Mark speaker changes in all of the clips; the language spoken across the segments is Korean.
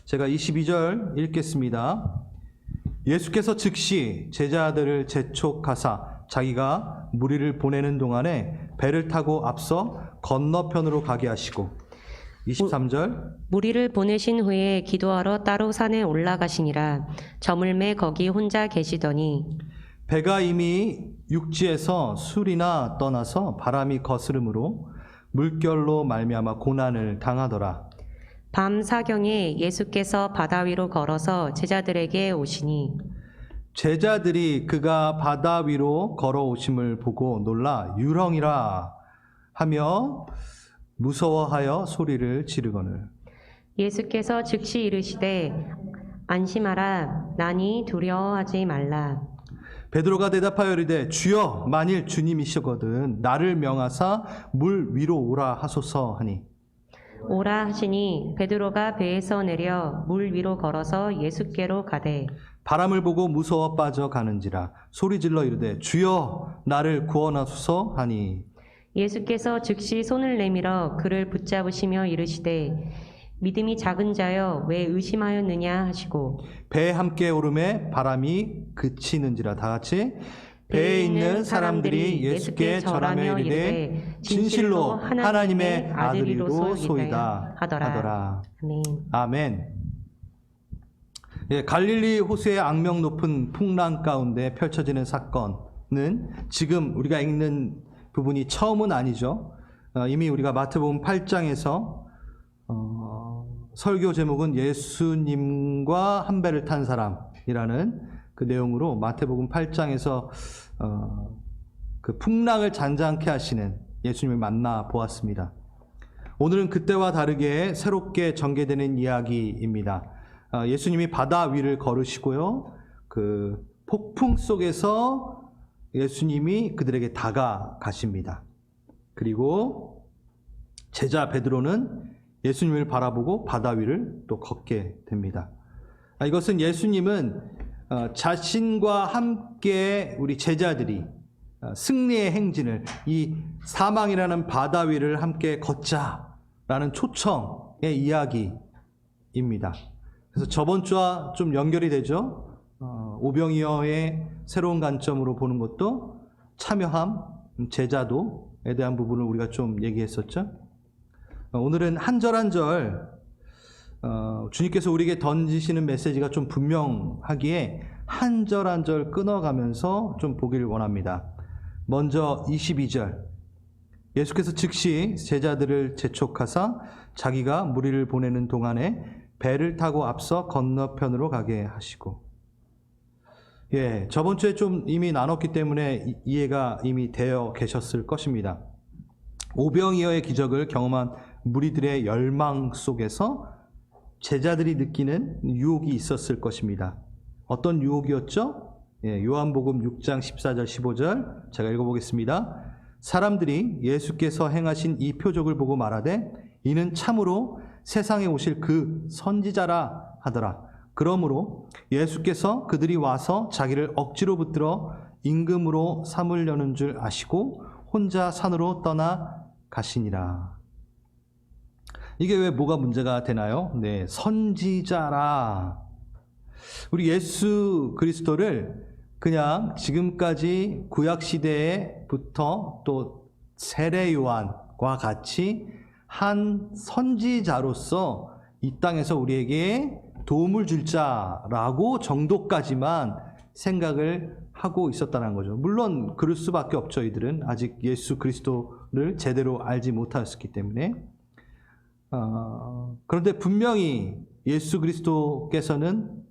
Speaker 1: 제가 22절 읽겠습니다. 예수께서 즉시 제자들을 재촉하사 자기가 무리를 보내는 동안에 배를 타고 앞서 건너편으로 가게 하시고 23절
Speaker 2: 무리를 보내신 후에 기도하러 따로 산에 올라가시니라. 저물매 거기 혼자 계시더니
Speaker 1: 배가 이미 육지에서 술이나 떠나서 바람이 거스름으로 물결로 말미암아 고난을 당하더라.
Speaker 2: 밤 사경에 예수께서 바다 위로 걸어서 제자들에게 오시니
Speaker 1: 제자들이 그가 바다 위로 걸어오심을 보고 놀라 유령이라 하며 무서워하여 소리를 지르거늘
Speaker 2: 예수께서 즉시 이르시되 안심하라. 나니 두려워하지 말라.
Speaker 1: 베드로가 대답하여 이르되 주여 만일 주님이시거든 나를 명하사 물 위로 오라 하소서 하니
Speaker 2: 오라 하시니 베드로가 배에서 내려 물 위로 걸어서 예수께로 가되
Speaker 1: 바람을 보고 무서워 빠져가는지라 소리질러 이르되 주여 나를 구원하소서 하니
Speaker 2: 예수께서 즉시 손을 내밀어 그를 붙잡으시며 이르시되 믿음이 작은 자여 왜 의심하였느냐 하시고
Speaker 1: 배에 함께 오름에 바람이 그치는지라. 다 같이 배에 있는 사람들이 예수께 절하며 이르되 진실로 하나님의 아들이로소이다 하더라.
Speaker 2: 아멘.
Speaker 1: 아멘. 예, 갈릴리 호수의 악명 높은 풍랑 가운데 펼쳐지는 사건은 지금 우리가 읽는 부분이 처음은 아니죠. 이미 우리가 마태복음 8장에서 설교 제목은 예수님과 한 배를 탄 사람이라는 그 내용으로 마태복음 8장에서 그 풍랑을 잔잔케 하시는 예수님을 만나 보았습니다. 오늘은 그때와 다르게 새롭게 전개되는 이야기입니다. 예수님이 바다 위를 걸으시고요. 그 폭풍 속에서 예수님이 그들에게 다가가십니다. 그리고 제자 베드로는 예수님을 바라보고 바다 위를 또 걷게 됩니다. 이것은 예수님은 자신과 함께 우리 제자들이 승리의 행진을 이 사망이라는 바다 위를 함께 걷자라는 초청의 이야기입니다. 그래서 저번 주와 좀 연결이 되죠. 오병이어의 새로운 관점으로 보는 것도 참여함, 제자도에 대한 부분을 우리가 좀 얘기했었죠. 오늘은 한 절 한 절 주님께서 우리에게 던지시는 메시지가 좀 분명하기에 한 절 한 절 끊어가면서 좀 보기를 원합니다. 먼저 22절 예수께서 즉시 제자들을 재촉하사 자기가 무리를 보내는 동안에 배를 타고 앞서 건너편으로 가게 하시고 저번 주에 좀 이미 나눴기 때문에 이해가 이미 되어 계셨을 것입니다. 오병이어의 기적을 경험한 무리들의 열망 속에서 제자들이 느끼는 유혹이 있었을 것입니다. 어떤 유혹이었죠? 요한복음 6장 14절 15절 제가 읽어보겠습니다. 사람들이 예수께서 행하신 이 표적을 보고 말하되 이는 참으로 세상에 오실 그 선지자라 하더라. 그러므로 예수께서 그들이 와서 자기를 억지로 붙들어 임금으로 삼으려는 줄 아시고 혼자 산으로 떠나 가시니라. 이게 왜 뭐가 문제가 되나요? 선지자라. 우리 예수 그리스도를 그냥 지금까지 구약 시대부터 또 세례 요한과 같이 한 선지자로서 이 땅에서 우리에게 도움을 줄 자라고 정도까지만 생각을 하고 있었다는 거죠. 물론 그럴 수밖에 없죠. 이들은 아직 예수 그리스도를 제대로 알지 못하였기 때문에. 그런데 분명히 예수 그리스도께서는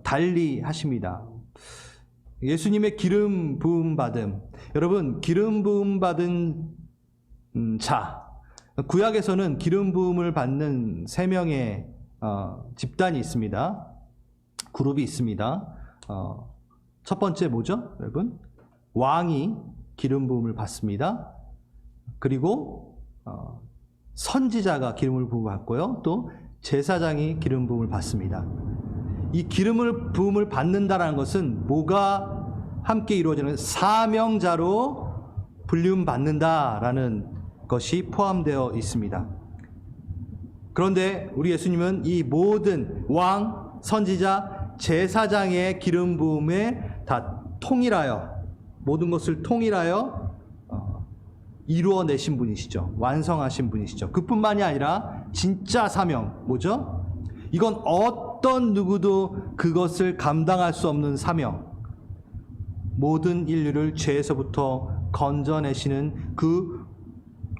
Speaker 1: 달리 하십니다. 예수님의 기름 부음 받음. 여러분, 기름 부음 받은 자, 구약에서는 기름 부음을 받는 3명의 집단이 있습니다. 그룹이 있습니다. 첫 번째 뭐죠, 여러분? 왕이 기름 부음을 받습니다. 그리고 선지자가 기름을 부음받고요. 또 제사장이 기름 부음을 받습니다. 이 기름을 부음을 받는다라는 것은 뭐가 함께 이루어지는 사명자로 불리움 받는다라는 것이 포함되어 있습니다. 그런데 우리 예수님은 이 모든 왕, 선지자, 제사장의 기름 부음에 다 통일하여, 모든 것을 통일하여 이루어내신 분이시죠. 완성하신 분이시죠. 그뿐만이 아니라 진짜 사명, 뭐죠? 이건 어떤 누구도 그것을 감당할 수 없는 사명. 모든 인류를 죄에서부터 건져내시는 그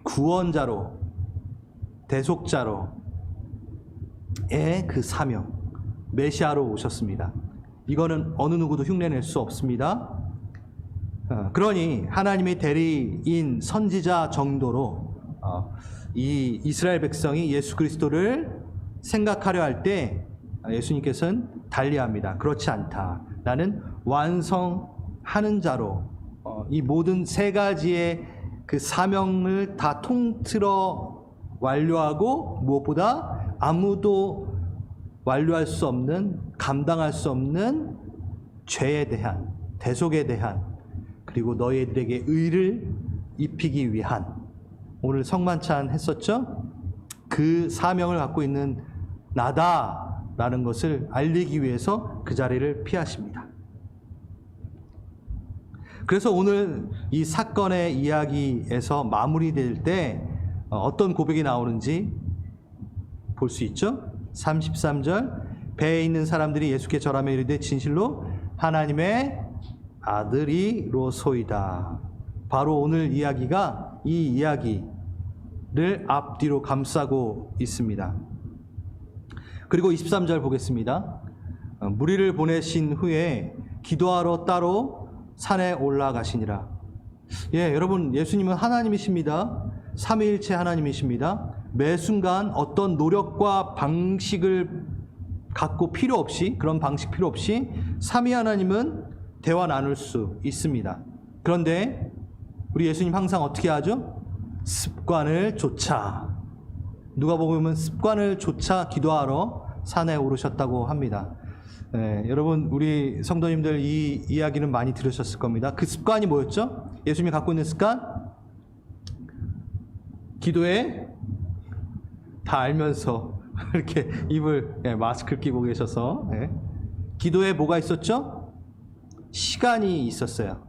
Speaker 1: 구원자로, 대속자로의 그 사명, 메시아로 오셨습니다. 이거는 어느 누구도 흉내낼 수 없습니다. 그러니 하나님의 대리인 선지자 정도로 이 이스라엘 백성이 예수 그리스도를 생각하려 할 때 예수님께서는 달리합니다. 그렇지 않다. 나는 완성하는 자로 이 모든 세 가지의 그 사명을 다 통틀어 완료하고 무엇보다 아무도 완료할 수 없는, 감당할 수 없는 죄에 대한, 대속에 대한, 그리고 너희들에게 의를 입히기 위한, 오늘 성만찬 했었죠? 그 사명을 갖고 있는 나다라는 것을 알리기 위해서 그 자리를 피하십니다. 그래서 오늘 이 사건의 이야기에서 마무리될 때 어떤 고백이 나오는지 볼 수 있죠? 33절, 배에 있는 사람들이 예수께 절하며 이르되 진실로 하나님의 아들이로소이다. 바로 오늘 이야기가 이 이야기를 앞뒤로 감싸고 있습니다. 그리고 23절 보겠습니다. 무리를 보내신 후에 기도하러 따로 산에 올라가시니라. 예, 여러분, 예수님은 하나님이십니다. 삼위일체 하나님이십니다. 매 순간 어떤 노력과 방식을 갖고 필요 없이, 그런 방식 필요 없이 삼위 하나님은 대화 나눌 수 있습니다. 그런데 우리 예수님 항상 어떻게 하죠? 습관을 좇아, 누가복음은 습관을 좇아 기도하러 산에 오르셨다고 합니다. 여러분, 우리 성도님들 이 이야기는 많이 들으셨을 겁니다. 그 습관이 뭐였죠? 예수님이 갖고 있는 습관? 기도에 다 알면서 이렇게 입을 마스크를 끼고 계셔서 기도에 뭐가 있었죠? 시간이 있었어요.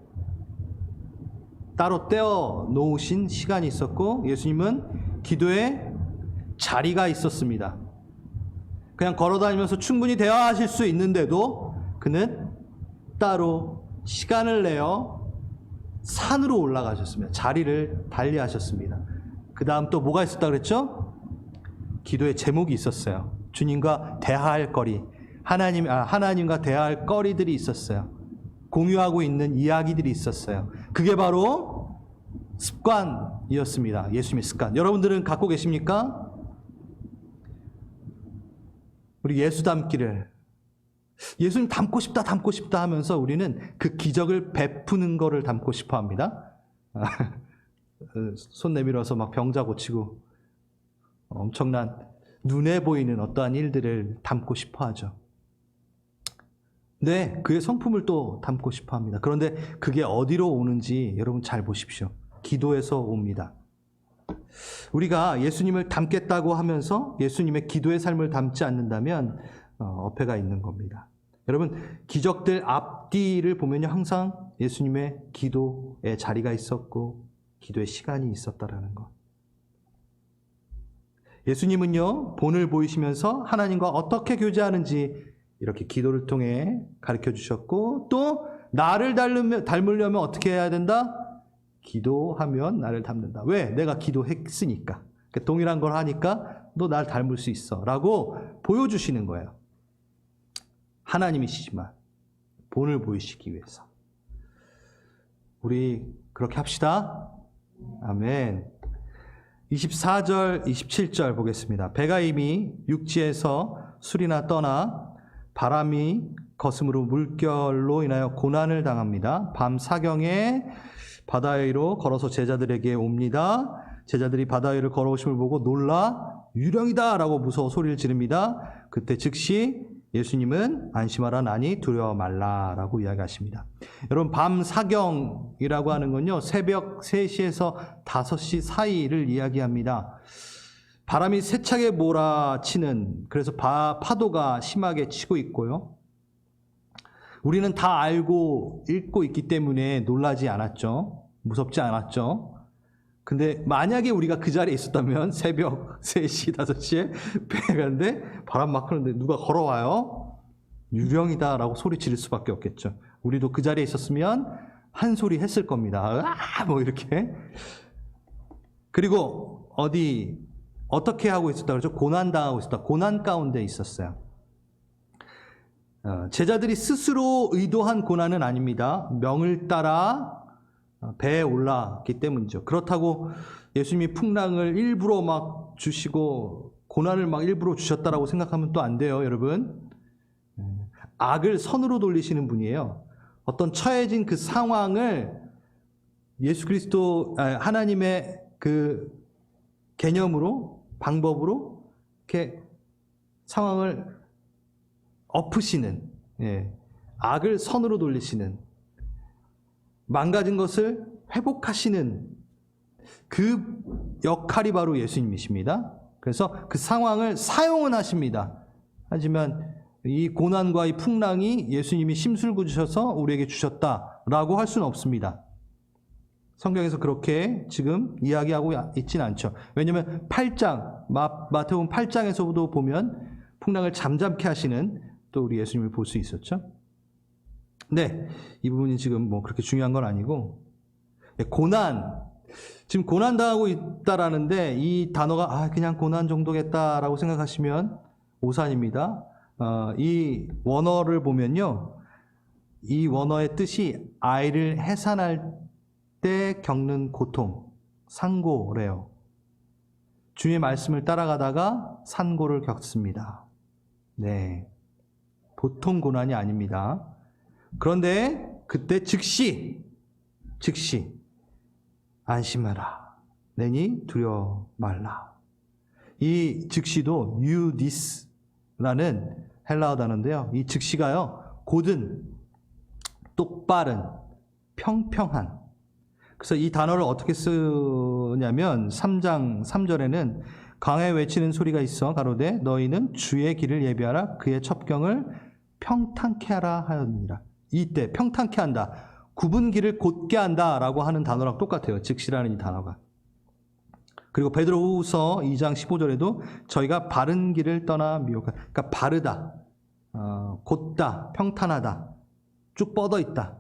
Speaker 1: 따로 떼어 놓으신 시간이 있었고, 예수님은 기도에 자리가 있었습니다. 그냥 걸어다니면서 충분히 대화하실 수 있는데도 그는 따로 시간을 내어 산으로 올라가셨습니다. 자리를 달리하셨습니다. 그 다음 또 뭐가 있었다 그랬죠? 기도의 제목이 있었어요. 주님과 대화할 거리, 하나님과 대화할 거리들이 있었어요. 공유하고 있는 이야기들이 있었어요. 그게 바로 습관이었습니다. 예수님의 습관. 여러분들은 갖고 계십니까? 우리 예수 닮기를, 예수님 닮고 싶다 하면서 우리는 그 기적을 베푸는 거를 닮고 싶어 합니다. 손 내밀어서 막 병자 고치고 엄청난 눈에 보이는 어떠한 일들을 담고 싶어 하죠. 네, 그의 성품을 또 담고 싶어 합니다. 그런데 그게 어디로 오는지 여러분 잘 보십시오. 기도에서 옵니다. 우리가 예수님을 닮겠다고 하면서 예수님의 기도의 삶을 담지 않는다면 어폐가 있는 겁니다. 여러분, 기적들 앞뒤를 보면요, 항상 예수님의 기도의 자리가 있었고 기도의 시간이 있었다라는 것. 예수님은요, 본을 보이시면서 하나님과 어떻게 교제하는지 이렇게 기도를 통해 가르쳐 주셨고, 또 나를 닮으려면 어떻게 해야 된다? 기도하면 나를 닮는다. 왜? 내가 기도했으니까. 동일한 걸 하니까 너 날 닮을 수 있어 라고 보여주시는 거예요. 하나님이시지만 본을 보이시기 위해서. 우리 그렇게 합시다. 아멘. 24절, 27절 보겠습니다. 배가 이미 육지에서 술이나 떠나 바람이 거슴으로 물결로 인하여 고난을 당합니다. 밤 사경에 바다 위로 걸어서 제자들에게 옵니다. 제자들이 바다 위를 걸어오심을 보고 놀라 유령이다 라고 무서워 소리를 지릅니다. 그때 즉시 예수님은 안심하라, 나니 두려워 말라 라고 이야기하십니다. 여러분, 밤 사경이라고 하는 건요, 새벽 3시에서 5시 사이를 이야기합니다. 바람이 세차게 몰아치는, 그래서 파도가 심하게 치고 있고요. 우리는 다 알고 읽고 있기 때문에 놀라지 않았죠. 무섭지 않았죠. 근데 만약에 우리가 그 자리에 있었다면 새벽 3시, 5시에 배에 가는데 바람 막 흐르는데 누가 걸어와요? 유령이다 라고 소리 지를 수밖에 없겠죠. 우리도 그 자리에 있었으면 한 소리 했을 겁니다. 뭐 이렇게. 그리고 어떻게 하고 있었다 그러죠? 고난당하고 있었다. 고난 가운데 있었어요. 제자들이 스스로 의도한 고난은 아닙니다. 명을 따라 배에 올랐기 때문이죠. 그렇다고 예수님이 풍랑을 일부러 막 주시고 고난을 막 일부러 주셨다라고 생각하면 또 안 돼요, 여러분. 악을 선으로 돌리시는 분이에요. 어떤 처해진 그 상황을 예수 그리스도, 하나님의 그 개념으로, 방법으로 이렇게 상황을 엎으시는, 악을 선으로 돌리시는, 망가진 것을 회복하시는 그 역할이 바로 예수님이십니다. 그래서 그 상황을 사용은 하십니다. 하지만 이 고난과 이 풍랑이 예수님이 심술구 주셔서 우리에게 주셨다라고 할 수는 없습니다. 성경에서 그렇게 지금 이야기하고 있지는 않죠. 왜냐하면 8장, 마태복음 8장에서도 보면 풍랑을 잠잠케 하시는 또 우리 예수님을 볼 수 있었죠. 네, 이 부분이 지금 뭐 그렇게 중요한 건 아니고, 지금 고난당하고 있다라는데 이 단어가 그냥 고난 정도겠다라고 생각하시면 오산입니다. 이 원어를 보면요, 이 원어의 뜻이 아이를 해산할 때 겪는 고통, 상고래요. 주의 말씀을 따라가다가 산고를 겪습니다. 네, 보통 고난이 아닙니다. 그런데 그때 즉시 안심하라, 내니 두려워 말라. 이 즉시도 유디스라는 헬라어 단어인데요, 이 즉시가요, 곧은, 똑바른, 평평한. 그래서 이 단어를 어떻게 쓰냐면 3장 3절에는 강에 외치는 소리가 있어 가로되 너희는 주의 길을 예비하라, 그의 첩경을 평탄케 하라 하였느니라. 이때 평탄케 한다, 굽은 길을 곧게 한다라고 하는 단어랑 똑같아요. 즉시라는 이 단어가. 그리고 베드로후서 2장 15절에도 저희가 바른 길을 떠나 미혹하, 그러니까 바르다, 곧다, 평탄하다, 쭉 뻗어 있다,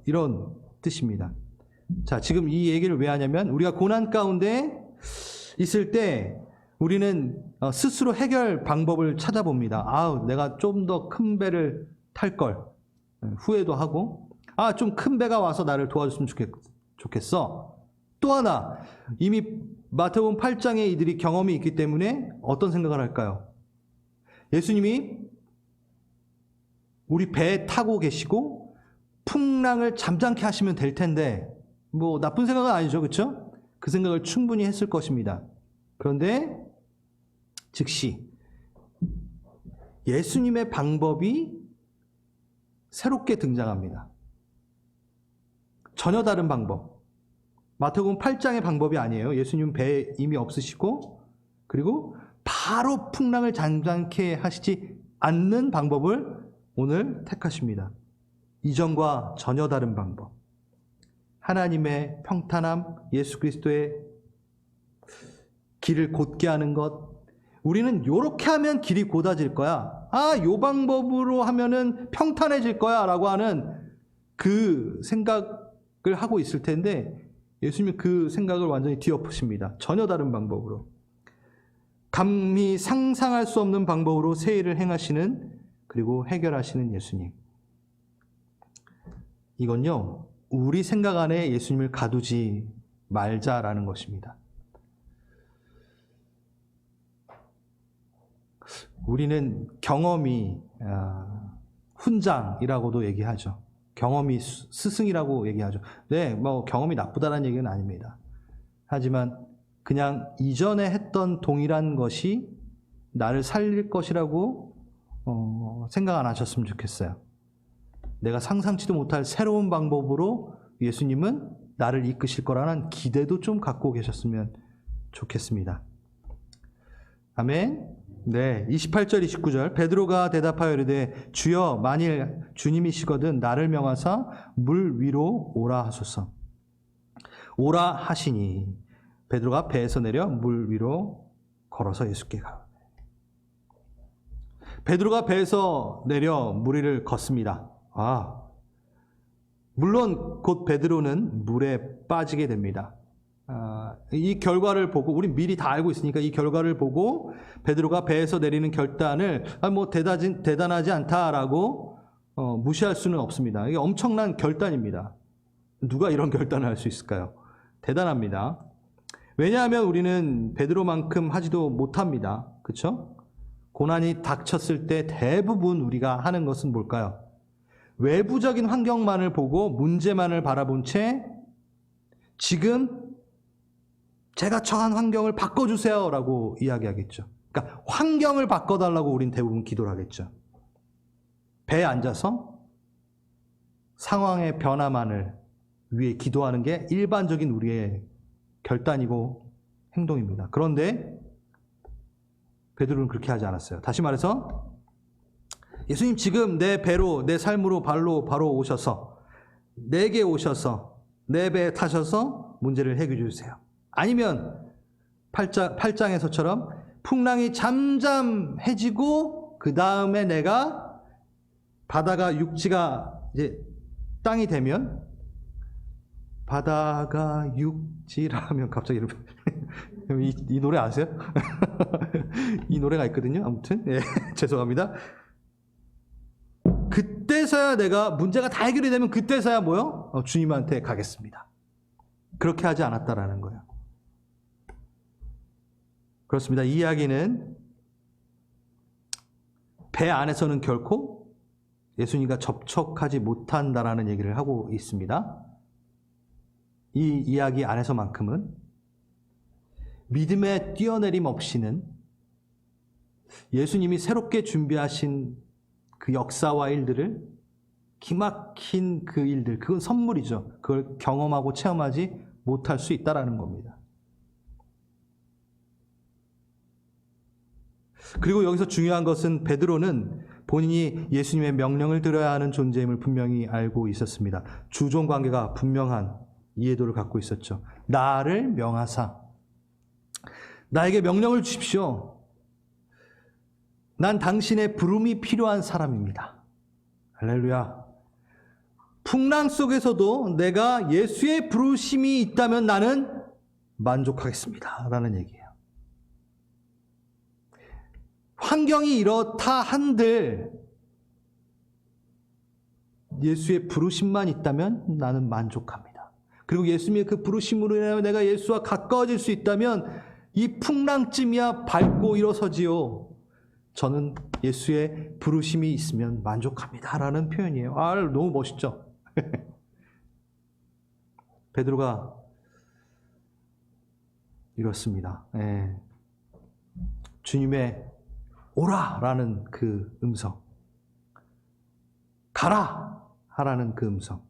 Speaker 1: 이런 뜻입니다. 자, 지금 이 얘기를 왜 하냐면 우리가 고난 가운데 있을 때 우리는 스스로 해결 방법을 찾아봅니다. 내가 좀 더 큰 배를 탈 걸, 후회도 하고, 좀 큰 배가 와서 나를 도와줬으면 좋겠어. 또 하나, 이미 마태복음 8장에 이들이 경험이 있기 때문에 어떤 생각을 할까요? 예수님이 우리 배에 타고 계시고 풍랑을 잠잠케 하시면 될 텐데, 뭐 나쁜 생각은 아니죠, 그렇죠? 그 생각을 충분히 했을 것입니다. 그런데 즉시 예수님의 방법이 새롭게 등장합니다. 전혀 다른 방법. 마태복음 8장의 방법이 아니에요. 예수님은 배에 이미 없으시고, 그리고 바로 풍랑을 잠잠케 하시지 않는 방법을 오늘 택하십니다. 이전과 전혀 다른 방법. 하나님의 평탄함, 예수 그리스도의 길을 곧게 하는 것. 우리는 요렇게 하면 길이 곧아질 거야, 요 방법으로 하면은 평탄해질 거야 라고 하는 그 생각을 하고 있을 텐데, 예수님이 그 생각을 완전히 뒤엎으십니다. 전혀 다른 방법으로, 감히 상상할 수 없는 방법으로 새 일을 행하시는, 그리고 해결하시는 예수님. 이건요, 우리 생각 안에 예수님을 가두지 말자라는 것입니다. 우리는 경험이 훈장이라고도 얘기하죠. 경험이 스승이라고 얘기하죠. 네, 뭐 경험이 나쁘다는 얘기는 아닙니다. 하지만 그냥 이전에 했던 동일한 것이 나를 살릴 것이라고 생각 안 하셨으면 좋겠어요. 내가 상상치도 못할 새로운 방법으로 예수님은 나를 이끄실 거라는 기대도 좀 갖고 계셨으면 좋겠습니다. 아멘. 네, 28절 29절 베드로가 대답하여 이르되 주여 만일 주님이시거든 나를 명하사 물 위로 오라 하소서. 오라 하시니 베드로가 배에서 내려 물 위로 걸어서 예수께 가. 베드로가 배에서 내려 물 위를 걷습니다. 물론 곧 베드로는 물에 빠지게 됩니다. 이 결과를 보고 우리 미리 다 알고 있으니까 이 결과를 보고 베드로가 배에서 내리는 결단을 뭐 대단하지 않다라고 무시할 수는 없습니다. 이게 엄청난 결단입니다. 누가 이런 결단을 할 수 있을까요? 대단합니다. 왜냐하면 우리는 베드로만큼 하지도 못합니다. 그렇죠? 고난이 닥쳤을 때 대부분 우리가 하는 것은 뭘까요? 외부적인 환경만을 보고 문제만을 바라본 채 지금 제가 처한 환경을 바꿔주세요 라고 이야기하겠죠. 그러니까 환경을 바꿔달라고 우린 대부분 기도를 하겠죠. 배에 앉아서 상황의 변화만을 위해 기도하는 게 일반적인 우리의 결단이고 행동입니다. 그런데 베드로는 그렇게 하지 않았어요. 다시 말해서 예수님 지금 내 배로 내 삶으로 바로 오셔서 내게 오셔서 내 배에 타셔서 문제를 해결해 주세요. 아니면 8장에서처럼 풍랑이 잠잠해지고 그 다음에 내가 바다가 육지가 이제 땅이 되면 바다가 육지라면 갑자기 이 노래 아세요? 이 노래가 있거든요. 아무튼 죄송합니다. 그때서야 내가 문제가 다 해결이 되면 그때서야 뭐요? 주님한테 가겠습니다. 그렇게 하지 않았다라는 거예요. 그렇습니다. 이 이야기는 배 안에서는 결코 예수님과 접촉하지 못한다라는 얘기를 하고 있습니다. 이 이야기 안에서만큼은 믿음의 뛰어내림 없이는 예수님이 새롭게 준비하신 그 역사와 일들을 기막힌 그 일들, 그건 선물이죠. 그걸 경험하고 체험하지 못할 수 있다라는 겁니다. 그리고 여기서 중요한 것은 베드로는 본인이 예수님의 명령을 들어야 하는 존재임을 분명히 알고 있었습니다. 주종 관계가 분명한 이해도를 갖고 있었죠. 나를 명하사 나에게 명령을 주십시오. 난 당신의 부름이 필요한 사람입니다. 할렐루야. 풍랑 속에서도 내가 예수의 부르심이 있다면 나는 만족하겠습니다. 라는 얘기예요. 환경이 이렇다 한들 예수의 부르심만 있다면 나는 만족합니다. 그리고 예수님의 그 부르심으로 인하여 내가 예수와 가까워질 수 있다면 이 풍랑쯤이야 밟고 일어서지요. 저는 예수의 부르심이 있으면 만족합니다. 라는 표현이에요. 너무 멋있죠? 베드로가 이렇습니다. 주님의 오라! 라는 그 음성, 가라! 하라는 그 음성,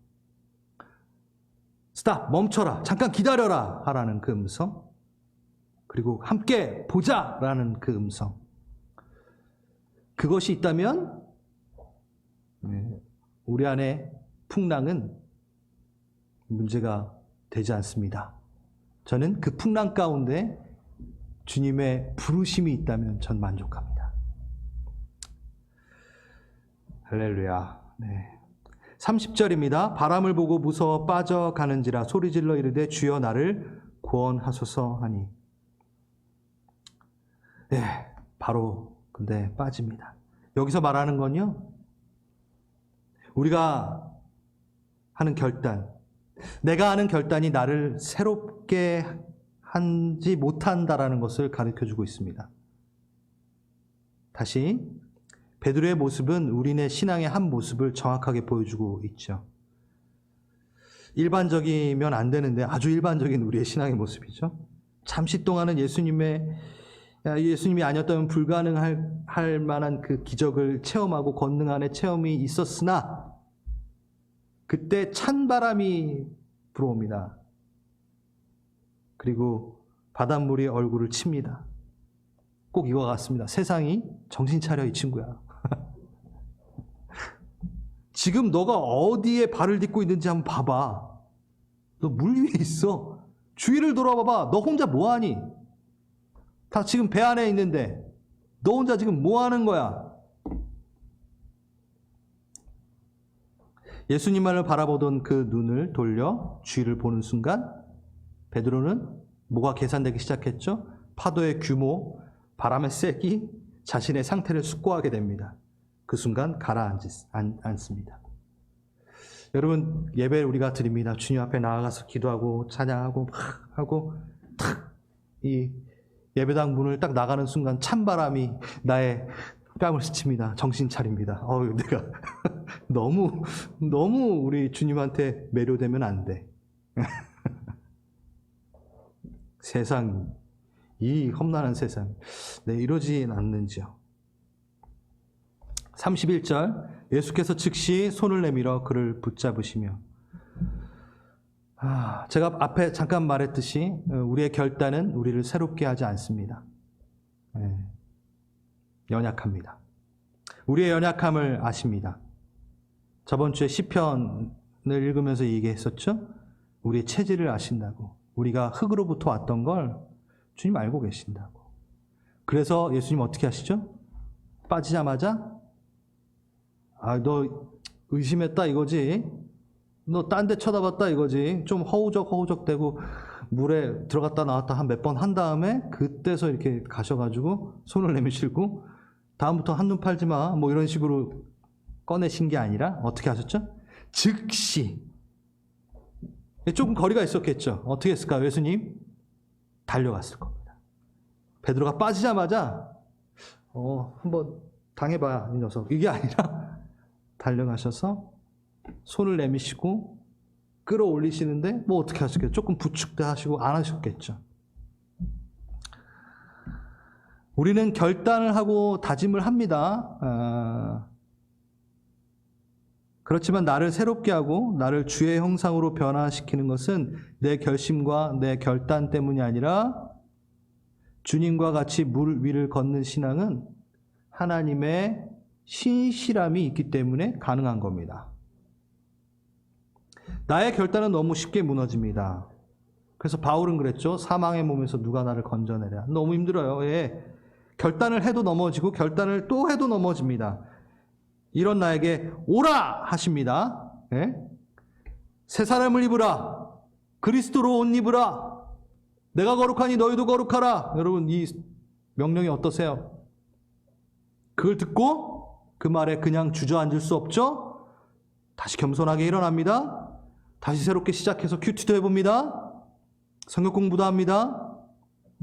Speaker 1: 스탑! 멈춰라! 잠깐 기다려라! 하라는 그 음성, 그리고 함께 보자! 라는 그 음성. 그것이 있다면 우리 안에 풍랑은 문제가 되지 않습니다. 저는 그 풍랑 가운데 주님의 부르심이 있다면 전 만족합니다. 할렐루야. 30절입니다. 바람을 보고 무서워 빠져가는지라 소리질러 이르되 주여 나를 구원하소서 하니. 바로 근데 빠집니다. 여기서 말하는 건요, 우리가 하는 결단, 내가 하는 결단이 나를 새롭게 하지 못한다라는 것을 가르쳐주고 있습니다. 다시 베드로의 모습은 우리네 신앙의 한 모습을 정확하게 보여주고 있죠. 일반적이면 안 되는데 아주 일반적인 우리의 신앙의 모습이죠. 잠시 동안은 예수님이 아니었다면 불가능할 만한 그 기적을 체험하고 권능 안에 체험이 있었으나 그때 찬바람이 불어옵니다. 그리고 바닷물이 얼굴을 칩니다. 꼭 이거 같습니다. 세상이 정신 차려, 이 친구야. 지금 너가 어디에 발을 딛고 있는지 한번 봐봐. 너 물 위에 있어. 주위를 돌아봐봐. 너 혼자 뭐하니? 다 지금 배 안에 있는데 너 혼자 지금 뭐하는 거야? 예수님만을 바라보던 그 눈을 돌려 주위를 보는 순간 베드로는 뭐가 계산되기 시작했죠? 파도의 규모, 바람의 세기, 자신의 상태를 숙고하게 됩니다. 그 순간 가라앉습니다. 여러분, 예배를 우리가 드립니다. 주님 앞에 나아가서 기도하고 찬양하고 막 하고 탁 이 예배당 문을 딱 나가는 순간 찬바람이 나의 뺨을 스칩니다. 정신 차립니다. 내가 너무 우리 주님한테 매료되면 안 돼. 세상, 이 험난한 세상, 이러진 않는지요. 31절, 예수께서 즉시 손을 내밀어 그를 붙잡으시며. 제가 앞에 잠깐 말했듯이 우리의 결단은 우리를 새롭게 하지 않습니다. 연약합니다. 우리의 연약함을 아십니다. 저번 주에 시편을 읽으면서 얘기했었죠? 우리의 체질을 아신다고. 우리가 흙으로부터 왔던 걸 주님 알고 계신다고. 그래서 예수님 어떻게 하시죠? 빠지자마자 너 의심했다 이거지? 너 딴 데 쳐다봤다 이거지? 좀 허우적대고 물에 들어갔다 나왔다 한 몇 번 한 다음에 그때서 이렇게 가셔가지고 손을 내미시고 다음부터 한눈 팔지 마 뭐 이런 식으로 꺼내신 게 아니라 어떻게 하셨죠? 즉시. 조금 거리가 있었겠죠. 어떻게 했을까요? 예수님 달려갔을 겁니다. 베드로가 빠지자마자 한번 당해봐 이 녀석, 이게 아니라 달려가셔서 손을 내미시고 끌어올리시는데 뭐 어떻게 하셨겠죠? 조금 부축도 하시고 안 하셨겠죠. 우리는 결단을 하고 다짐을 합니다. 그렇지만 나를 새롭게 하고 나를 주의 형상으로 변화시키는 것은 내 결심과 내 결단 때문이 아니라 주님과 같이 물 위를 걷는 신앙은 하나님의 신실함이 있기 때문에 가능한 겁니다. 나의 결단은 너무 쉽게 무너집니다. 그래서 바울은 그랬죠. 사망의 몸에서 누가 나를 건져내랴. 너무 힘들어요. 결단을 해도 넘어지고 결단을 또 해도 넘어집니다. 이런 나에게 오라 하십니다. 새 사람을 입으라. 그리스도로 옷 입으라. 내가 거룩하니 너희도 거룩하라. 여러분, 이 명령이 어떠세요? 그걸 듣고 그 말에 그냥 주저앉을 수 없죠? 다시 겸손하게 일어납니다. 다시 새롭게 시작해서 큐티도 해봅니다. 성경 공부도 합니다.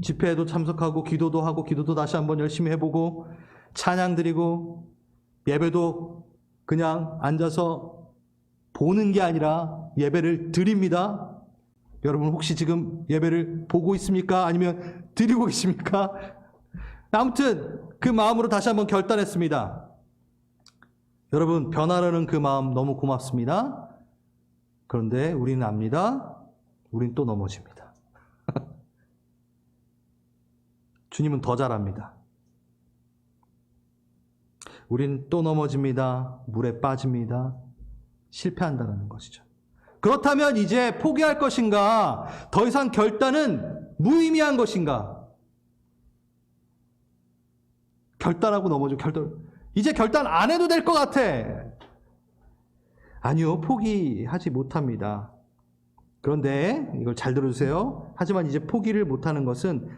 Speaker 1: 집회에도 참석하고 기도도 하고 기도도 다시 한번 열심히 해보고 찬양 드리고 예배도 그냥 앉아서 보는 게 아니라 예배를 드립니다. 여러분 혹시 지금 예배를 보고 있습니까? 아니면 드리고 계십니까? 아무튼 그 마음으로 다시 한번 결단했습니다. 여러분 변화라는 그 마음 너무 고맙습니다. 그런데 우리는 압니다. 우린 또 넘어집니다. 주님은 더 잘합니다. 우린 또 넘어집니다. 물에 빠집니다. 실패한다는 것이죠. 그렇다면 이제 포기할 것인가? 더 이상 결단은 무의미한 것인가? 결단하고 넘어져. 이제 결단 안 해도 될 것 같아. 아니요, 포기하지 못합니다. 그런데 이걸 잘 들어주세요. 하지만 이제 포기를 못하는 것은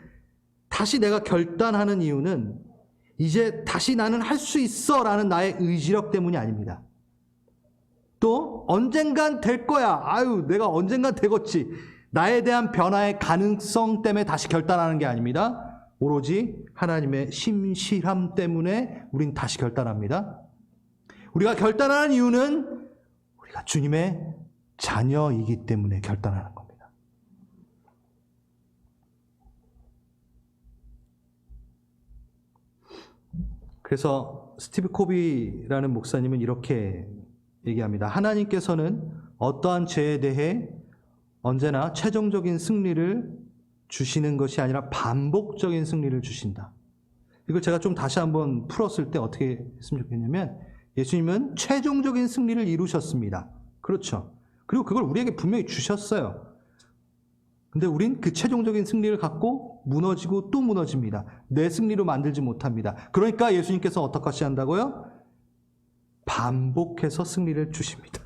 Speaker 1: 다시 내가 결단하는 이유는 이제 다시 나는 할 수 있어 라는 나의 의지력 때문이 아닙니다. 또 언젠간 될 거야. 내가 언젠간 되겠지. 나에 대한 변화의 가능성 때문에 다시 결단하는 게 아닙니다. 오로지 하나님의 신실함 때문에 우린 다시 결단합니다. 우리가 결단하는 이유는 우리가 주님의 자녀이기 때문에 결단하는 겁니다. 그래서 스티브 코비라는 목사님은 이렇게 얘기합니다. 하나님께서는 어떠한 죄에 대해 언제나 최종적인 승리를 주시는 것이 아니라 반복적인 승리를 주신다. 이걸 제가 좀 다시 한번 풀었을 때 어떻게 했으면 좋겠냐면, 예수님은 최종적인 승리를 이루셨습니다. 그렇죠. 그리고 그걸 우리에게 분명히 주셨어요. 근데 우린 그 최종적인 승리를 갖고 무너지고 또 무너집니다. 내 승리로 만들지 못합니다. 그러니까 예수님께서 어떻게 한다고요? 반복해서 승리를 주십니다.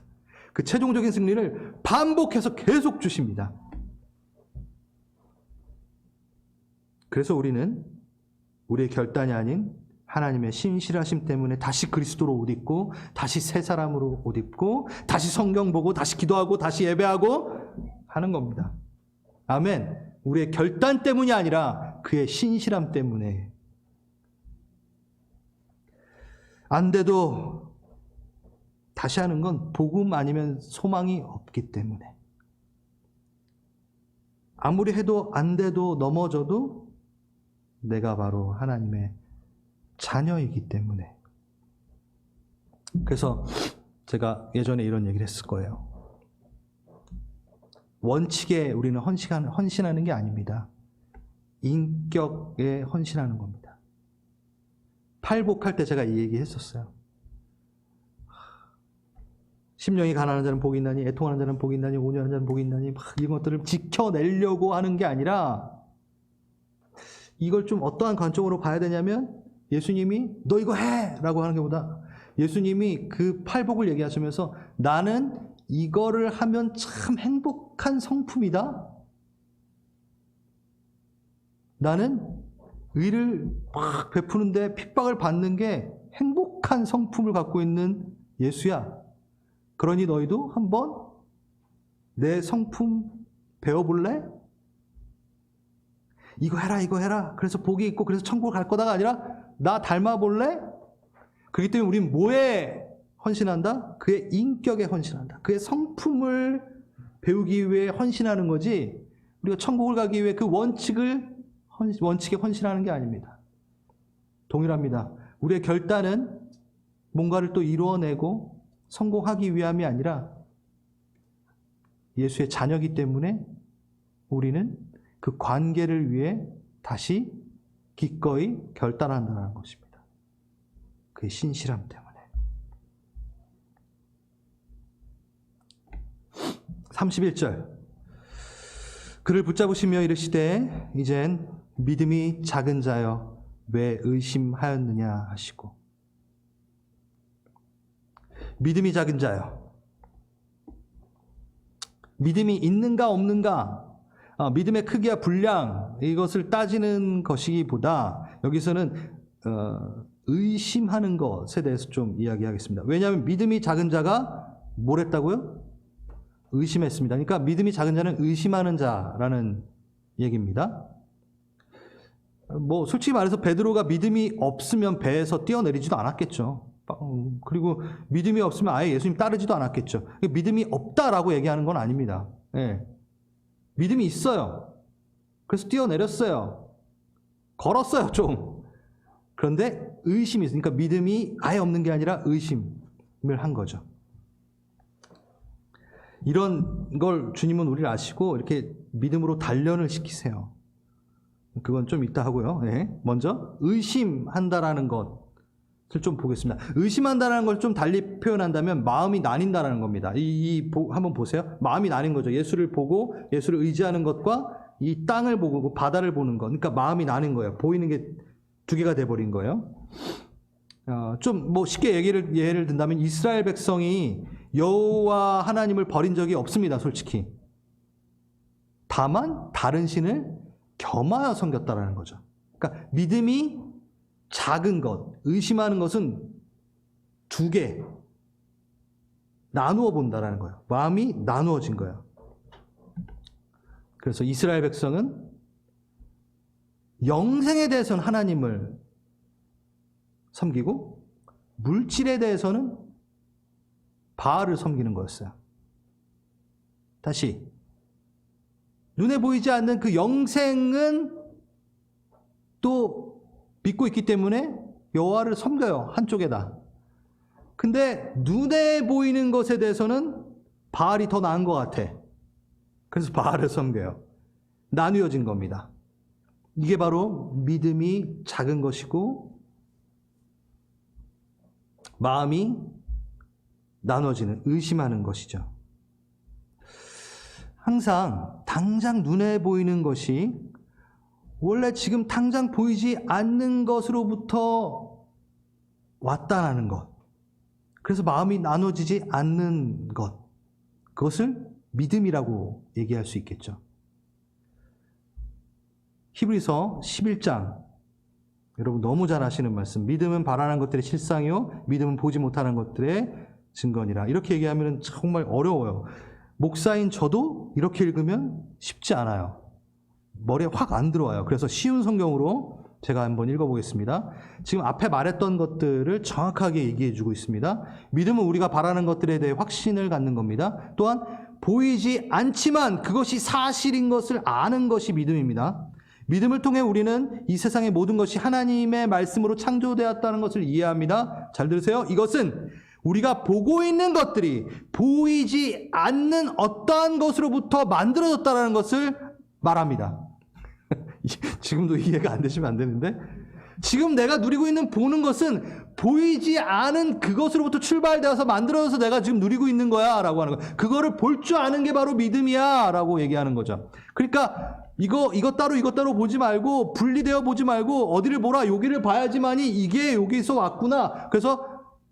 Speaker 1: 그 최종적인 승리를 반복해서 계속 주십니다. 그래서 우리는 우리의 결단이 아닌 하나님의 신실하심 때문에 다시 그리스도로 옷 입고, 다시 새 사람으로 옷 입고, 다시 성경 보고, 다시 기도하고, 다시 예배하고 하는 겁니다. 아멘. 우리의 결단 때문이 아니라 그의 신실함 때문에. 안 돼도 다시 하는 건 복음 아니면 소망이 없기 때문에. 아무리 해도 안 돼도 넘어져도 내가 바로 하나님의 자녀이기 때문에. 그래서 제가 예전에 이런 얘기를 했을 거예요. 원칙에 우리는 헌신하는 게 아닙니다. 인격에 헌신하는 겁니다. 팔복할 때 제가 이 얘기 했었어요. 심령이 가난한 자는 복이 있나니, 애통하는 자는 복이 있나니, 온유한 자는 복이 있나니, 막 이런 것들을 지켜내려고 하는 게 아니라, 이걸 좀 어떠한 관점으로 봐야 되냐면, 예수님이 너 이거 해! 라고 하는 것보다 예수님이 그 팔복을 얘기하시면서 나는 이거를 하면 참 행복한 성품이다. 나는 의를 막 베푸는데 핍박을 받는 게 행복한 성품을 갖고 있는 예수야. 그러니 너희도 한번 내 성품 배워볼래? 이거 해라, 이거 해라. 그래서 복이 있고 그래서 천국 갈 거다가 아니라 나 닮아볼래? 그렇기 때문에 우린 뭐에 헌신한다? 그의 인격에 헌신한다. 그의 성품을 배우기 위해 헌신하는 거지, 우리가 천국을 가기 위해 그 원칙에 헌신하는 게 아닙니다. 동일합니다. 우리의 결단은 뭔가를 또 이루어내고 성공하기 위함이 아니라 예수의 자녀이기 때문에 우리는 그 관계를 위해 다시 기꺼이 결단한다는 것입니다. 그의 신실함 때문에. 31절. 그를 붙잡으시며 이르시되 이젠 믿음이 작은 자여 왜 의심하였느냐 하시고. 믿음이 작은 자여. 믿음이 있는가 없는가, 믿음의 크기와 분량, 이것을 따지는 것이기보다 여기서는 의심하는 것에 대해서 좀 이야기하겠습니다. 왜냐하면 믿음이 작은 자가 뭘 했다고요? 의심했습니다. 그러니까 믿음이 작은 자는 의심하는 자라는 얘기입니다. 뭐 솔직히 말해서 베드로가 믿음이 없으면 배에서 뛰어내리지도 않았겠죠. 그리고 믿음이 없으면 아예 예수님 따르지도 않았겠죠. 믿음이 없다라고 얘기하는 건 아닙니다. 예. 믿음이 있어요. 그래서 뛰어내렸어요. 걸었어요, 좀. 그런데 의심이 있으니까 믿음이 아예 없는 게 아니라 의심을 한 거죠. 이런 걸 주님은 우리를 아시고 이렇게 믿음으로 단련을 시키세요. 그건 좀 이따 하고요. 네. 먼저 의심한다라는 것을 좀 보겠습니다. 의심한다라는 걸 좀 달리 표현한다면 마음이 나뉜다라는 겁니다. 한번 보세요. 마음이 나뉜 거죠. 예수를 보고 예수를 의지하는 것과 이 땅을 보고 바다를 보는 것. 그러니까 마음이 나뉜 거예요. 보이는 게 두 개가 돼버린 거예요. 좀 뭐 쉽게 예를 든다면 이스라엘 백성이 여호와 하나님을 버린 적이 없습니다. 솔직히. 다만 다른 신을 겸하여 섬겼다라는 거죠. 그러니까 믿음이 작은 것, 의심하는 것은 두 개 나누어 본다라는 거예요. 마음이 나누어진 거예요. 그래서 이스라엘 백성은 영생에 대해서는 하나님을 섬기고 물질에 대해서는 바알을 섬기는 거였어요. 다시, 눈에 보이지 않는 그 영생은 또 믿고 있기 때문에 여호와를 섬겨요. 한쪽에다. 근데 눈에 보이는 것에 대해서는 바알이 더 나은 것 같아. 그래서 바알을 섬겨요. 나뉘어진 겁니다. 이게 바로 믿음이 작은 것이고 마음이 나눠지는, 의심하는 것이죠. 항상 당장 눈에 보이는 것이 원래 지금 당장 보이지 않는 것으로부터 왔다라는 것, 그래서 마음이 나눠지지 않는 것, 그것을 믿음이라고 얘기할 수 있겠죠. 히브리서 11장, 여러분 너무 잘 아시는 말씀, 믿음은 바라는 것들의 실상이요 믿음은 보지 못하는 것들의 증거니라. 이렇게 얘기하면 정말 어려워요. 목사인 저도 이렇게 읽으면 쉽지 않아요. 머리에 확 안 들어와요. 그래서 쉬운 성경으로 제가 한번 읽어보겠습니다. 지금 앞에 말했던 것들을 정확하게 얘기해 주고 있습니다. 믿음은 우리가 바라는 것들에 대해 확신을 갖는 겁니다. 또한 보이지 않지만 그것이 사실인 것을 아는 것이 믿음입니다. 믿음을 통해 우리는 이 세상의 모든 것이 하나님의 말씀으로 창조되었다는 것을 이해합니다. 잘 들으세요. 이것은 우리가 보고 있는 것들이 보이지 않는 어떠한 것으로부터 만들어졌다는 것을 말합니다. 지금도 이해가 안 되시면 안 되는데, 지금 내가 누리고 있는 보는 것은 보이지 않은 그것으로부터 출발되어서 만들어져서 내가 지금 누리고 있는 거야 라고 하는 거야. 그거를 볼 줄 아는 게 바로 믿음이야 라고 얘기하는 거죠. 그러니까 이것 따로 보지 말고, 분리되어 보지 말고, 어디를 보라, 여기를 봐야지만이 이게 여기서 왔구나. 그래서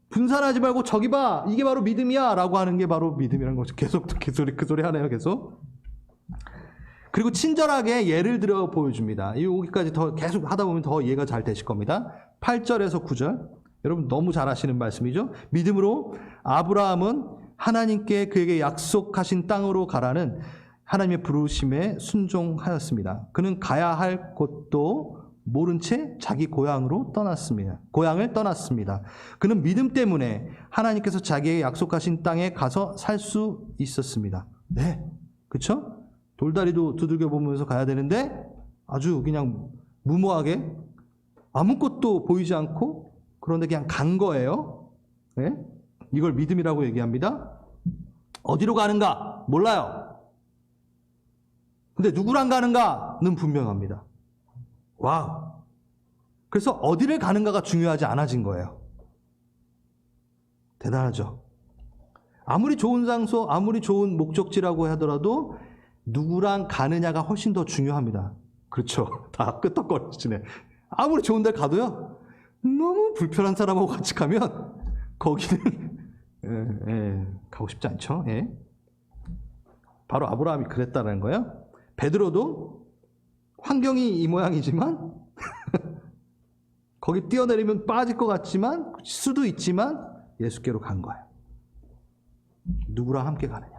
Speaker 1: 분산하지 말고 저기 봐, 이게 바로 믿음이야 라고 하는 게 바로 믿음이라는 거죠. 계속 그 소리 하네요, 계속. 그리고 친절하게 예를 들어 보여줍니다. 여기까지 더 계속 하다 보면 더 이해가 잘 되실 겁니다. 8절에서 9절. 여러분 너무 잘 아시는 말씀이죠. 믿음으로 아브라함은 하나님께 그에게 약속하신 땅으로 가라는 하나님의 부르심에 순종하였습니다. 그는 가야 할 곳도 모른 채 자기 고향을 떠났습니다. 그는 믿음 때문에 하나님께서 자기에게 약속하신 땅에 가서 살 수 있었습니다. 네, 그렇죠? 돌다리도 두들겨 보면서 가야 되는데 아주 그냥 무모하게 아무것도 보이지 않고 그런데 그냥 간 거예요. 네? 이걸 믿음이라고 얘기합니다. 어디로 가는가? 몰라요. 근데 누구랑 가는가는 분명합니다. 와우. 그래서 어디를 가는가가 중요하지 않아진 거예요. 대단하죠. 아무리 좋은 장소, 아무리 좋은 목적지라고 하더라도 누구랑 가느냐가 훨씬 더 중요합니다. 그렇죠. 다 끄떡거리시네. 아무리 좋은 데 가도요, 너무 불편한 사람하고 같이 가면 거기는 가고 싶지 않죠. 예. 바로 아브라함이 그랬다는 거예요. 베드로도 환경이 이 모양이지만 거기 뛰어내리면 빠질 것 같지만 수도 있지만 예수께로 간 거예요. 누구랑 함께 가느냐.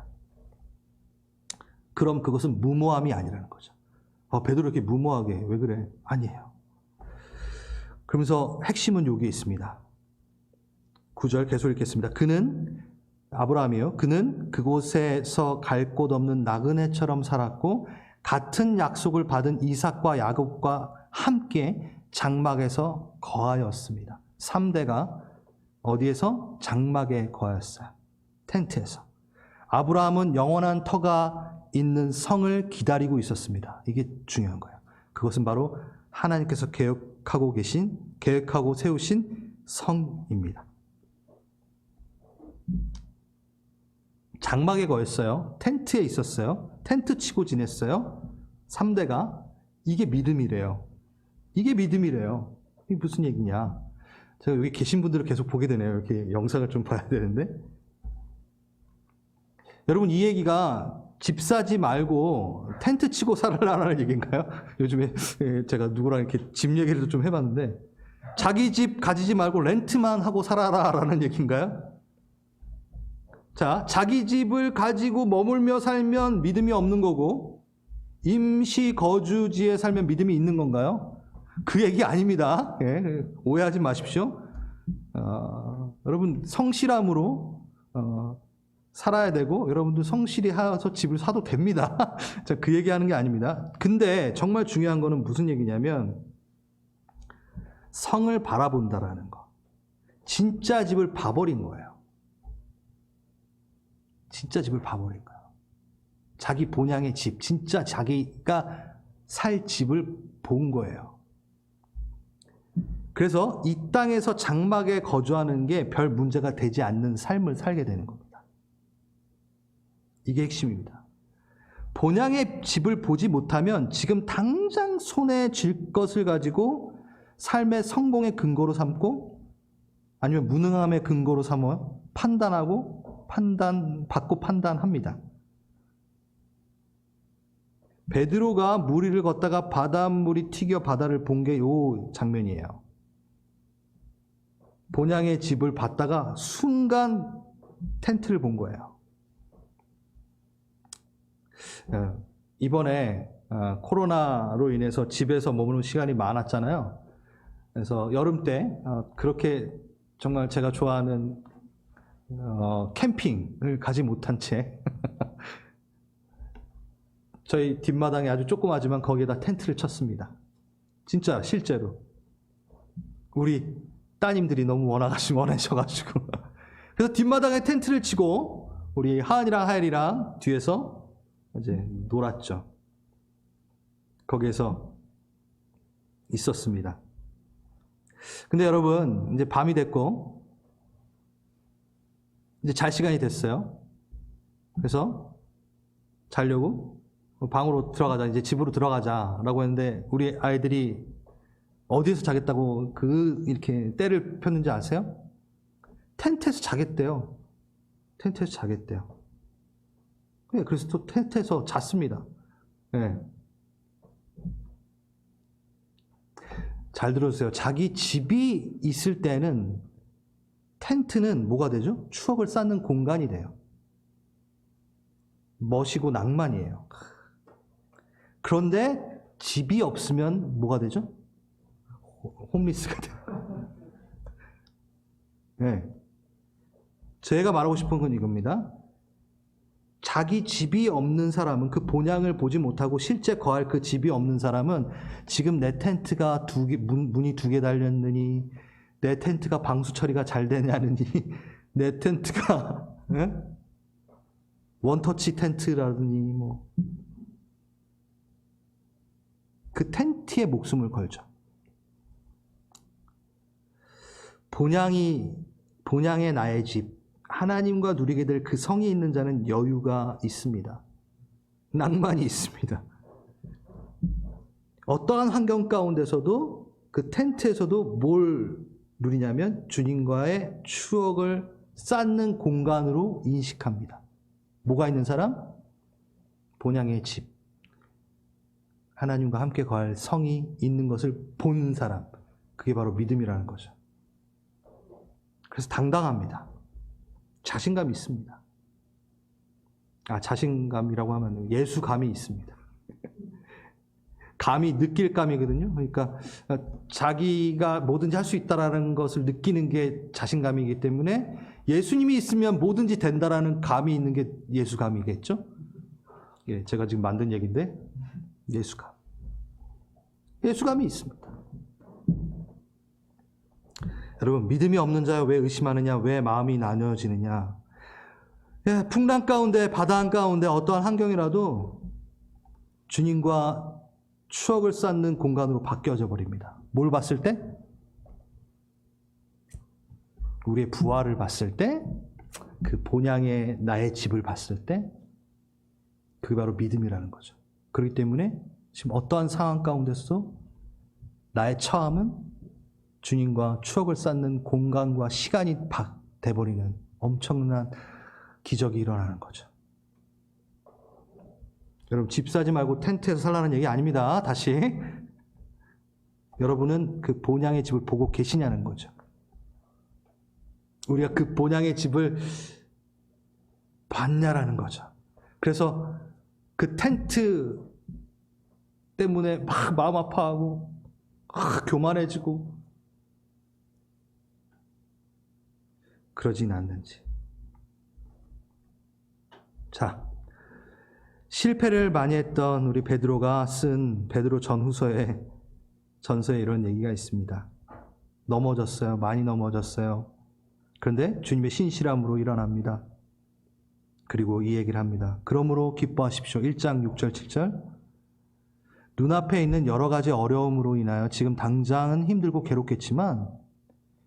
Speaker 1: 그럼 그것은 무모함이 아니라는 거죠. 베드로 이렇게 무모하게 왜 그래? 아니에요. 그러면서 핵심은 여기에 있습니다. 9절 계속 읽겠습니다. 그는, 아브라함이요, 그는 그곳에서 갈 곳 없는 나그네처럼 살았고 같은 약속을 받은 이삭과 야곱과 함께 장막에서 거하였습니다. 3대가 어디에서? 장막에 거하였어요. 텐트에서. 아브라함은 영원한 터가 있는 성을 기다리고 있었습니다. 이게 중요한 거예요. 그것은 바로 하나님께서 계획하고 세우신 성입니다. 장막에 거했어요. 텐트에 있었어요. 텐트 치고 지냈어요. 3대가. 이게 믿음이래요. 이게 믿음이래요. 이게 무슨 얘기냐. 제가 여기 계신 분들을 계속 보게 되네요. 이렇게 영상을 좀 봐야 되는데. 여러분, 이 얘기가 집 사지 말고 텐트 치고 살아라라는 얘기인가요? 요즘에 제가 누구랑 이렇게 집 얘기를 좀 해봤는데, 자기 집 가지지 말고 렌트만 하고 살아라라는 얘기인가요? 자, 자기 집을 가지고 머물며 살면 믿음이 없는 거고, 임시 거주지에 살면 믿음이 있는 건가요? 그 얘기 아닙니다. 예, 오해하지 마십시오. 여러분, 성실함으로 살아야 되고, 여러분들 성실히 하여서 집을 사도 됩니다. 그 얘기하는 게 아닙니다. 근데 정말 중요한 거는 무슨 얘기냐면, 성을 바라본다라는 거. 진짜 집을 봐버린 거예요. 진짜 집을 봐버린 거예요. 자기 본향의 집, 진짜 자기가 살 집을 본 거예요. 그래서 이 땅에서 장막에 거주하는 게 별 문제가 되지 않는 삶을 살게 되는 겁니다. 이게 핵심입니다. 본향의 집을 보지 못하면 지금 당장 손에 쥘 것을 가지고 삶의 성공의 근거로 삼고 아니면 무능함의 근거로 삼어 받고 판단합니다. 베드로가 물 위를 걷다가 바닷물이 튀겨 바다를 본 게 요 장면이에요. 본향의 집을 봤다가 순간 텐트를 본 거예요. 이번에 코로나로 인해서 집에서 머무는 시간이 많았잖아요. 그래서 여름 때 그렇게 정말 제가 좋아하는 캠핑을 가지 못한 채 저희 뒷마당이 아주 조그마지만 거기에다 텐트를 쳤습니다. 진짜 실제로 우리 따님들이 너무 원하셔가지고 그래서 뒷마당에 텐트를 치고 우리 하은이랑 하엘이랑 뒤에서 이제 놀았죠. 거기에서 있었습니다. 근데 여러분 이제 밤이 됐고 이제 잘 시간이 됐어요. 그래서 자려고 방으로 들어가자, 이제 집으로 들어가자라고 했는데 우리 아이들이 어디에서 자겠다고 이렇게 때를 폈는지 아세요? 텐트에서 자겠대요. 텐트에서 자겠대요. 그래서 또 텐트에서 잤습니다. 네. 잘 들어주세요. 자기 집이 있을 때는 텐트는 뭐가 되죠? 추억을 쌓는 공간이 돼요. 멋이고 낭만이에요. 그런데 집이 없으면 뭐가 되죠? 홈리스가 돼요. 네. 제가 말하고 싶은 건 이겁니다. 자기 집이 없는 사람은 그 본향을 보지 못하고 실제 거할 그 집이 없는 사람은 지금 내 텐트가 문이 2개 달렸느니, 내 텐트가 방수 처리가 잘 되냐느니, 내 텐트가 원터치 텐트라느니 뭐 그 텐트에 목숨을 걸죠. 본향의 나의 집, 하나님과 누리게 될 그 성이 있는 자는 여유가 있습니다. 낭만이 있습니다. 어떠한 환경 가운데서도 그 텐트에서도 뭘 누리냐면 주님과의 추억을 쌓는 공간으로 인식합니다. 뭐가 있는 사람? 본향의 집. 하나님과 함께 거할 성이 있는 것을 본 사람. 그게 바로 믿음이라는 거죠. 그래서 당당합니다. 자신감이 있습니다. 자신감이라고 하면 예수감이 있습니다. 감이 느낄 감이거든요. 그러니까 자기가 뭐든지 할 수 있다라는 것을 느끼는 게 자신감이기 때문에 예수님이 있으면 뭐든지 된다라는 감이 있는 게 예수감이겠죠. 예, 제가 지금 만든 얘기인데 예수감이 있습니다. 여러분, 믿음이 없는 자여 왜 의심하느냐? 왜 마음이 나뉘어지느냐? 예, 풍랑 가운데, 바다 한가운데 어떠한 환경이라도 주님과 추억을 쌓는 공간으로 바뀌어져 버립니다. 뭘 봤을 때? 우리의 부활을 봤을 때, 그 본향의 나의 집을 봤을 때, 그게 바로 믿음이라는 거죠. 그렇기 때문에 지금 어떠한 상황 가운데서 나의 처함은 주님과 추억을 쌓는 공간과 시간이 돼버리는 엄청난 기적이 일어나는 거죠. 여러분, 집 사지 말고 텐트에서 살라는 얘기 아닙니다. 다시. 여러분은 그 본향의 집을 보고 계시냐는 거죠. 우리가 그 본향의 집을 봤냐라는 거죠. 그래서 그 텐트 때문에 막 마음 아파하고 교만해지고 그러진 않는지. 자, 실패를 많이 했던 우리 베드로가 쓴 베드로 전서에 이런 얘기가 있습니다. 넘어졌어요. 많이 넘어졌어요. 그런데 주님의 신실함으로 일어납니다. 그리고 이 얘기를 합니다. 그러므로 기뻐하십시오. 1장 6절 7절. 눈앞에 있는 여러 가지 어려움으로 인하여 지금 당장은 힘들고 괴롭겠지만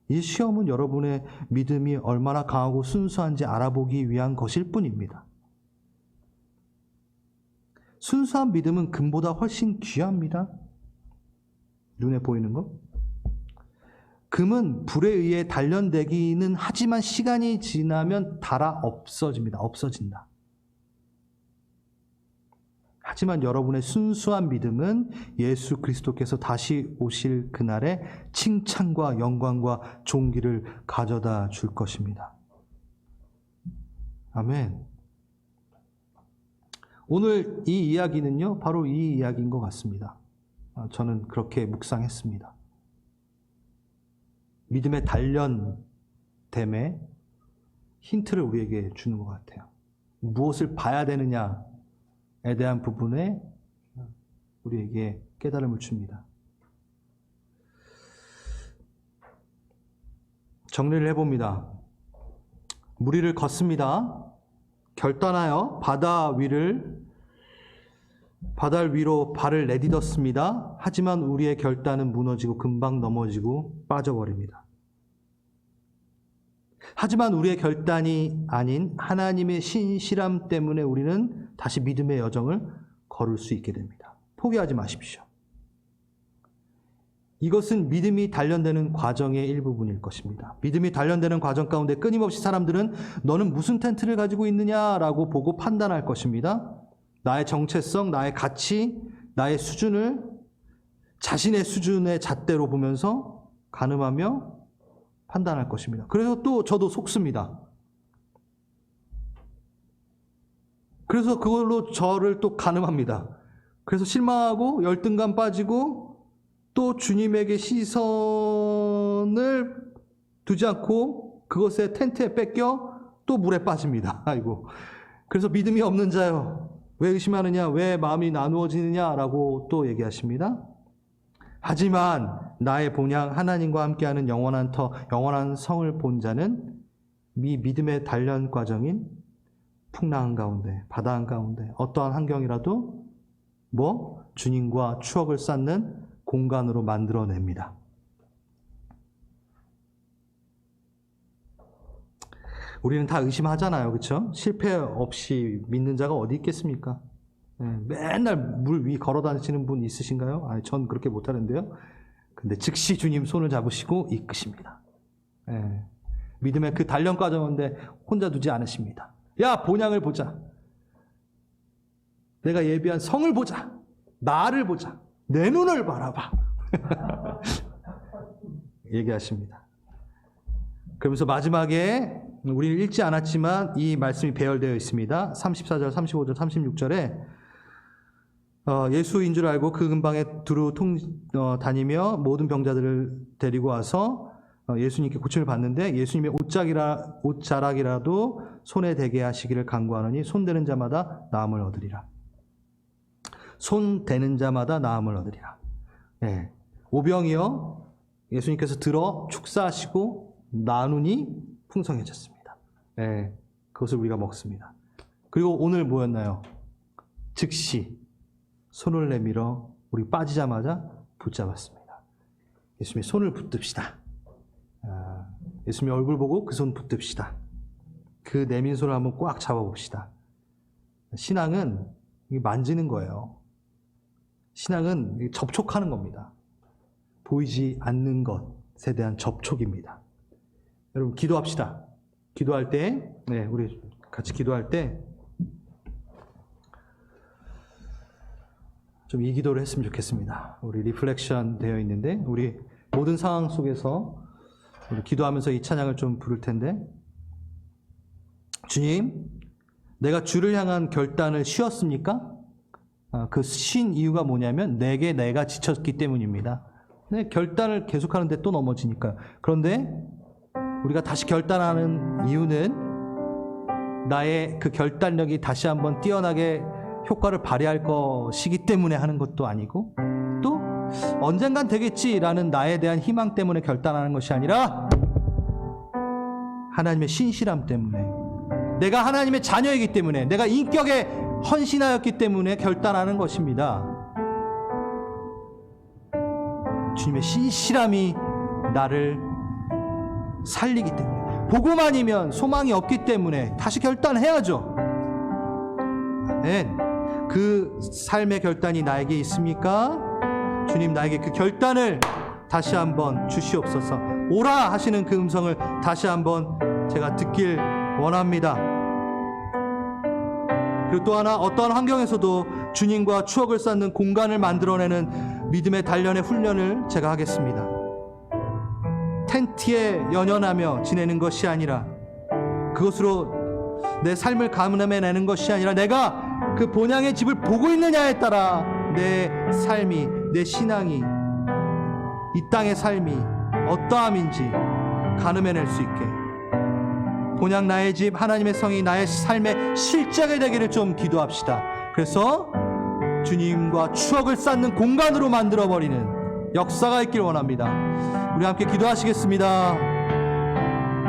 Speaker 1: 이 시험은 여러분의 믿음이 얼마나 강하고 순수한지 알아보기 위한 것일 뿐입니다. 순수한 믿음은 금보다 훨씬 귀합니다. 눈에 보이는 거? 금은 불에 의해 단련되기는 하지만 시간이 지나면 닳아 없어진다. 하지만 여러분의 순수한 믿음은 예수 그리스도께서 다시 오실 그날에 칭찬과 영광과 존귀를 가져다 줄 것입니다. 아멘. 오늘 이 이야기는요, 바로 이 이야기인 것 같습니다. 저는 그렇게 묵상했습니다. 믿음의 단련됨에 힌트를 우리에게 주는 것 같아요. 무엇을 봐야 되느냐에 대한 부분에 우리에게 깨달음을 줍니다. 정리를 해봅니다. 무리를 걷습니다. 결단하여 바다 위로 발을 내딛었습니다. 하지만 우리의 결단은 무너지고 금방 넘어지고 빠져버립니다. 하지만 우리의 결단이 아닌 하나님의 신실함 때문에 우리는 다시 믿음의 여정을 걸을 수 있게 됩니다. 포기하지 마십시오. 이것은 믿음이 단련되는 과정의 일부분일 것입니다. 믿음이 단련되는 과정 가운데 끊임없이 사람들은 너는 무슨 텐트를 가지고 있느냐라고 보고 판단할 것입니다. 나의 정체성, 나의 가치, 나의 수준을 자신의 수준의 잣대로 보면서 가늠하며 판단할 것입니다. 그래서 또 저도 속습니다. 그래서 그걸로 저를 또 가늠합니다. 그래서 실망하고 열등감 빠지고 또 주님에게 시선을 두지 않고 그것에 텐트에 뺏겨 또 물에 빠집니다. 아이고. 그래서 믿음이 없는 자여, 왜 의심하느냐? 왜 마음이 나누어지느냐라고 또 얘기하십니다. 하지만 나의 본향 하나님과 함께하는 영원한 성을 본 자는 이 믿음의 단련 과정인 풍랑 가운데, 바다 한가운데 어떠한 환경이라도 주님과 추억을 쌓는 공간으로 만들어냅니다. 우리는 다 의심하잖아요. 그렇죠? 실패 없이 믿는 자가 어디 있겠습니까? 맨날 물 위 걸어 다니시는 분 있으신가요? 아니, 전 그렇게 못하는데요. 근데 즉시 주님 손을 잡으시고 이끄십니다. 믿음의 그 단련 과정인데 혼자 두지 않으십니다. 야, 본향을 보자. 내가 예비한 성을 보자. 나를 보자. 내 눈을 바라봐. 얘기하십니다. 그러면서 마지막에 우리는 읽지 않았지만 이 말씀이 배열되어 있습니다. 34절, 35절, 36절에 예수인 줄 알고 그 근방에 두루 다니며 모든 병자들을 데리고 와서 예수님께 고침을 받는데 예수님의 옷자락이라도 손에 대게 하시기를 간구하노니 손대는 자마다 나음을 얻으리라. 손대는 자마다 나음을 얻으리라. 오병이어 예수님께서 들어 축사하시고 나누니 풍성해졌습니다. 그것을 우리가 먹습니다. 그리고 오늘 뭐였나요? 즉시 손을 내밀어 우리 빠지자마자 붙잡았습니다. 예수님의 손을 붙듭시다. 예수님의 얼굴 보고 그 손 붙듭시다. 그 내민 손을 한번 꽉 잡아봅시다. 신앙은 만지는 거예요. 신앙은 접촉하는 겁니다. 보이지 않는 것에 대한 접촉입니다. 여러분 기도합시다. 기도할 때, 우리 같이 기도할 때 좀 이 기도를 했으면 좋겠습니다. 우리 리플렉션 되어 있는데 우리 모든 상황 속에서 우리 기도하면서 이 찬양을 좀 부를 텐데, 주님, 내가 주를 향한 결단을 쉬었습니까? 그 쉰 이유가 뭐냐면 내가 지쳤기 때문입니다. 결단을 계속하는데 또 넘어지니까요. 그런데 우리가 다시 결단하는 이유는 나의 그 결단력이 다시 한번 뛰어나게 효과를 발휘할 것이기 때문에 하는 것도 아니고, 또 언젠간 되겠지라는 나에 대한 희망 때문에 결단하는 것이 아니라 하나님의 신실함 때문에, 내가 하나님의 자녀이기 때문에, 내가 인격에 헌신하였기 때문에 결단하는 것입니다. 주님의 신실함이 나를 살리기 때문에, 보고만이면 소망이 없기 때문에 다시 결단해야죠. 아멘. 그 삶의 결단이 나에게 있습니까? 주님, 나에게 그 결단을 다시 한번 주시옵소서. 오라 하시는 그 음성을 다시 한번 제가 듣길 원합니다. 그리고 또 하나, 어떠한 환경에서도 주님과 추억을 쌓는 공간을 만들어내는 믿음의 단련의 훈련을 제가 하겠습니다. 텐트에 연연하며 지내는 것이 아니라, 그것으로 내 삶을 가늠해내는 것이 아니라, 내가 그 본향의 집을 보고 있느냐에 따라 내 삶이, 내 신앙이, 이 땅의 삶이 어떠함인지 가늠해낼 수 있게, 본향 나의 집, 하나님의 성이 나의 삶의 실제가 되기를 좀 기도합시다. 그래서 주님과 추억을 쌓는 공간으로 만들어버리는 역사가 있길 원합니다. 우리 함께 기도하시겠습니다.